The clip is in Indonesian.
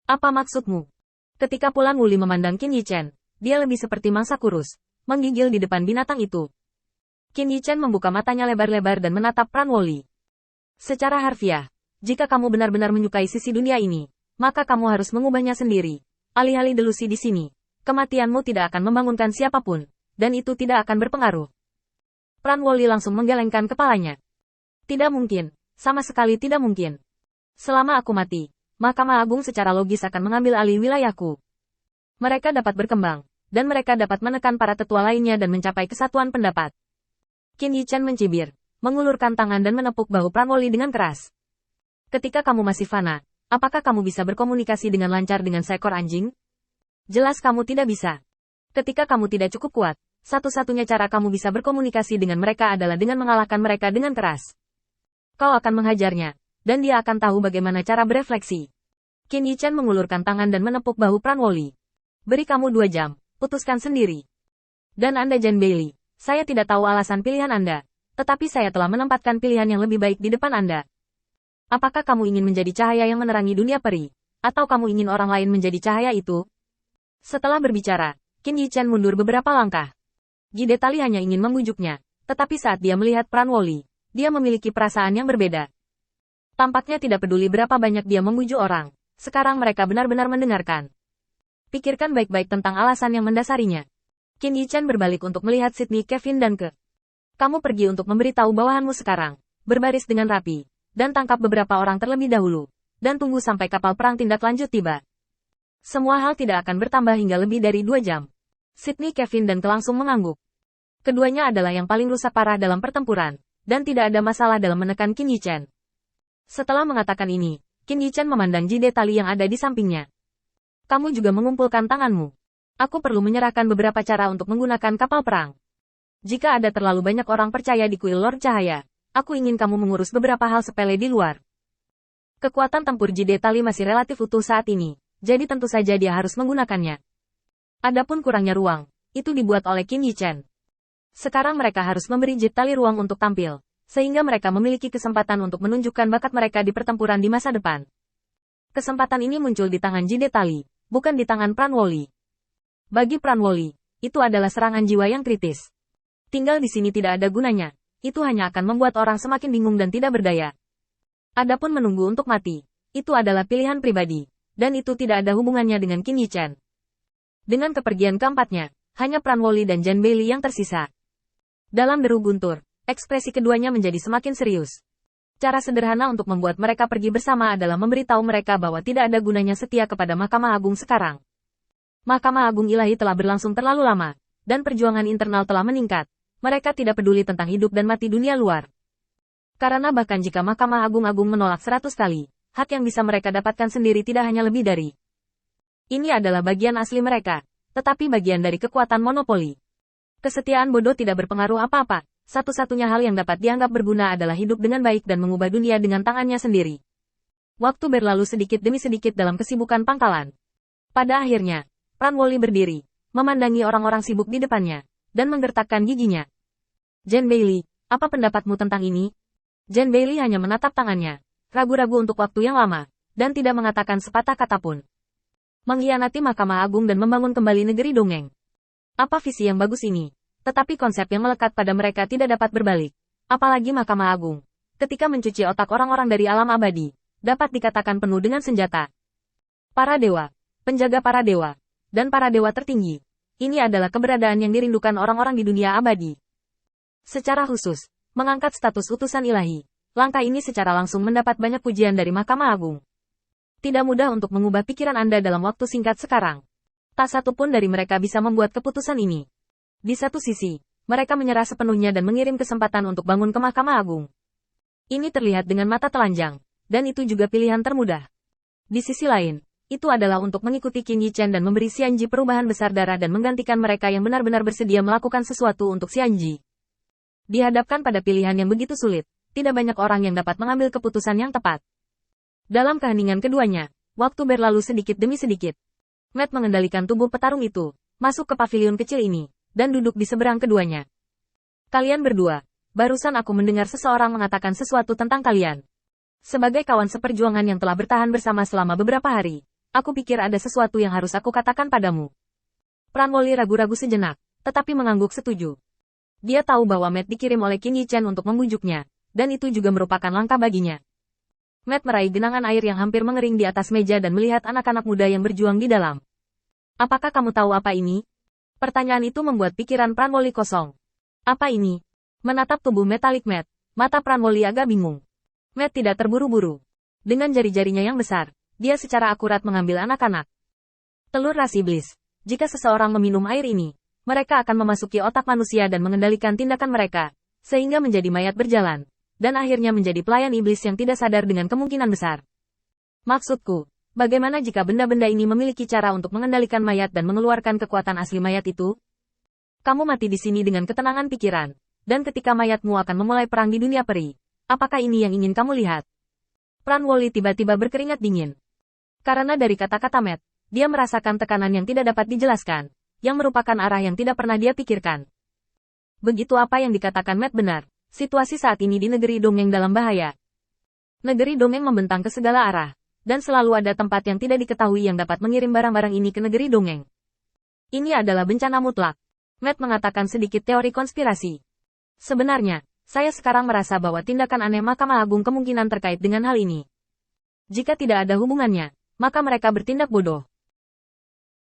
Apa maksudmu? Ketika Pulan Wuli memandang Qin Yichen, dia lebih seperti mangsa kurus, menggigil di depan binatang itu. Qin Yichen membuka matanya lebar-lebar dan menatap Pran Woli. Secara harfiah, jika kamu benar-benar menyukai sisi dunia ini, maka kamu harus mengubahnya sendiri. Alih-alih delusi di sini, kematianmu tidak akan membangunkan siapapun, dan itu tidak akan berpengaruh. Pran Woli langsung menggelengkan kepalanya. Tidak mungkin, sama sekali tidak mungkin. Selama aku mati, Mahkamah Agung secara logis akan mengambil alih wilayahku. Mereka dapat berkembang, dan mereka dapat menekan para tetua lainnya dan mencapai kesatuan pendapat. Qin Yichen mencibir, mengulurkan tangan dan menepuk bahu Pran Woli dengan keras. Ketika kamu masih fana, apakah kamu bisa berkomunikasi dengan lancar dengan seekor anjing? Jelas kamu tidak bisa. Ketika kamu tidak cukup kuat, satu-satunya cara kamu bisa berkomunikasi dengan mereka adalah dengan mengalahkan mereka dengan keras. Kau akan menghajarnya, dan dia akan tahu bagaimana cara berefleksi. Qin Yichen mengulurkan tangan dan menepuk bahu Pran Woli. Beri kamu 2 jam, putuskan sendiri. Dan Anda Jen Bailey, saya tidak tahu alasan pilihan Anda, tetapi saya telah menempatkan pilihan yang lebih baik di depan Anda. Apakah kamu ingin menjadi cahaya yang menerangi dunia peri, atau kamu ingin orang lain menjadi cahaya itu? Setelah berbicara, Qin Yichen mundur beberapa langkah. Jide Tali hanya ingin membujuknya, tetapi saat dia melihat Pran Woli, dia memiliki perasaan yang berbeda. Tampaknya tidak peduli berapa banyak dia membujuk orang, sekarang mereka benar-benar mendengarkan. Pikirkan baik-baik tentang alasan yang mendasarinya. Qin Yichen berbalik untuk melihat Sydney, Kevin dan Ke. Kamu pergi untuk memberitahu bawahanmu sekarang, berbaris dengan rapi, dan tangkap beberapa orang terlebih dahulu, dan tunggu sampai kapal perang tindak lanjut tiba. Semua hal tidak akan bertambah hingga lebih dari 2 jam. Sydney, Kevin dan Ke langsung mengangguk. Keduanya adalah yang paling rusak parah dalam pertempuran, dan tidak ada masalah dalam menekan Qin Yichen. Setelah mengatakan ini, Qin Yichen memandang Jide Tali yang ada di sampingnya. Kamu juga mengumpulkan tanganmu. Aku perlu menyerahkan beberapa cara untuk menggunakan kapal perang. Jika ada terlalu banyak orang percaya di kuil Lord Cahaya, aku ingin kamu mengurus beberapa hal sepele di luar. Kekuatan tempur Jide Tali masih relatif utuh saat ini, jadi tentu saja dia harus menggunakannya. Adapun kurangnya ruang, itu dibuat oleh Qin Yichen. Sekarang mereka harus memberi Jide Tali ruang untuk tampil, sehingga mereka memiliki kesempatan untuk menunjukkan bakat mereka di pertempuran di masa depan. Kesempatan ini muncul di tangan Jide Tali, bukan di tangan Pran Woli. Bagi Pran Woli, itu adalah serangan jiwa yang kritis. Tinggal di sini tidak ada gunanya, itu hanya akan membuat orang semakin bingung dan tidak berdaya. Adapun menunggu untuk mati, itu adalah pilihan pribadi, dan itu tidak ada hubungannya dengan Qin Yichen. Dengan kepergian keempatnya, hanya Pran Woli dan Jen Bailey yang tersisa. Dalam deru guntur, ekspresi keduanya menjadi semakin serius. Cara sederhana untuk membuat mereka pergi bersama adalah memberitahu mereka bahwa tidak ada gunanya setia kepada Mahkamah Agung sekarang. Mahkamah Agung Ilahi telah berlangsung terlalu lama, dan perjuangan internal telah meningkat. Mereka tidak peduli tentang hidup dan mati dunia luar. Karena bahkan jika Mahkamah Agung menolak 100 kali, hak yang bisa mereka dapatkan sendiri tidak hanya lebih dari. Ini adalah bagian asli mereka, tetapi bagian dari kekuatan monopoli. Kesetiaan bodoh tidak berpengaruh apa-apa. Satu-satunya hal yang dapat dianggap berguna adalah hidup dengan baik dan mengubah dunia dengan tangannya sendiri. Waktu berlalu sedikit demi sedikit dalam kesibukan pangkalan. Pada akhirnya, Pran Woli berdiri, memandangi orang-orang sibuk di depannya, dan menggertakkan giginya. Jen Bailey, apa pendapatmu tentang ini? Jen Bailey hanya menatap tangannya, ragu-ragu untuk waktu yang lama, dan tidak mengatakan sepatah kata pun. Mengkhianati Mahkamah Agung dan membangun kembali negeri dongeng. Apa visi yang bagus ini? Tetapi konsep yang melekat pada mereka tidak dapat berbalik. Apalagi Mahkamah Agung, ketika mencuci otak orang-orang dari alam abadi, dapat dikatakan penuh dengan senjata. Para dewa, penjaga para dewa, dan para dewa tertinggi. Ini adalah keberadaan yang dirindukan orang-orang di dunia abadi. Secara khusus, mengangkat status utusan ilahi, langkah ini secara langsung mendapat banyak pujian dari Mahkamah Agung. Tidak mudah untuk mengubah pikiran Anda dalam waktu singkat sekarang. Tak satu pun dari mereka bisa membuat keputusan ini. Di satu sisi, mereka menyerah sepenuhnya dan mengirim kesempatan untuk bangun ke Mahkamah Agung. Ini terlihat dengan mata telanjang, dan itu juga pilihan termudah. Di sisi lain, itu adalah untuk mengikuti Qin Yichen dan memberi Xianji perubahan besar darah dan menggantikan mereka yang benar-benar bersedia melakukan sesuatu untuk Xianji. Dihadapkan pada pilihan yang begitu sulit, tidak banyak orang yang dapat mengambil keputusan yang tepat. Dalam keheningan keduanya, waktu berlalu sedikit demi sedikit. Matt mengendalikan tubuh petarung itu, masuk ke pavilion kecil ini, dan duduk di seberang keduanya. Kalian berdua, barusan aku mendengar seseorang mengatakan sesuatu tentang kalian. Sebagai kawan seperjuangan yang telah bertahan bersama selama beberapa hari, Aku pikir ada sesuatu yang harus aku katakan padamu. Pranwoli ragu-ragu sejenak, tetapi mengangguk setuju. Dia tahu bahwa Matt dikirim oleh Qin Yichen untuk membujuknya, dan itu juga merupakan langkah baginya. Matt meraih genangan air yang hampir mengering di atas meja dan melihat anak-anak muda yang berjuang di dalam. Apakah kamu tahu apa ini? Pertanyaan itu membuat pikiran Pranwoli kosong. Apa ini? Menatap tubuh metalik Matt, mata Pranwoli agak bingung. Matt tidak terburu-buru. Dengan jari-jarinya yang besar, dia secara akurat mengambil anak-anak. Telur ras iblis. Jika seseorang meminum air ini, mereka akan memasuki otak manusia dan mengendalikan tindakan mereka, sehingga menjadi mayat berjalan, dan akhirnya menjadi pelayan iblis yang tidak sadar dengan kemungkinan besar. Maksudku, bagaimana jika benda-benda ini memiliki cara untuk mengendalikan mayat dan mengeluarkan kekuatan asli mayat itu? Kamu mati di sini dengan ketenangan pikiran, dan ketika mayatmu akan memulai perang di dunia peri, apakah ini yang ingin kamu lihat? Pranwoli tiba-tiba berkeringat dingin. Karena dari kata-kata Matt, dia merasakan tekanan yang tidak dapat dijelaskan, yang merupakan arah yang tidak pernah dia pikirkan. Begitu apa yang dikatakan Matt benar, situasi saat ini di negeri dongeng dalam bahaya. Negeri dongeng membentang ke segala arah, dan selalu ada tempat yang tidak diketahui yang dapat mengirim barang-barang ini ke negeri dongeng. Ini adalah bencana mutlak. Matt mengatakan sedikit teori konspirasi. Sebenarnya, saya sekarang merasa bahwa tindakan aneh Mahkamah Agung kemungkinan terkait dengan hal ini. Jika tidak ada hubungannya, maka mereka bertindak bodoh,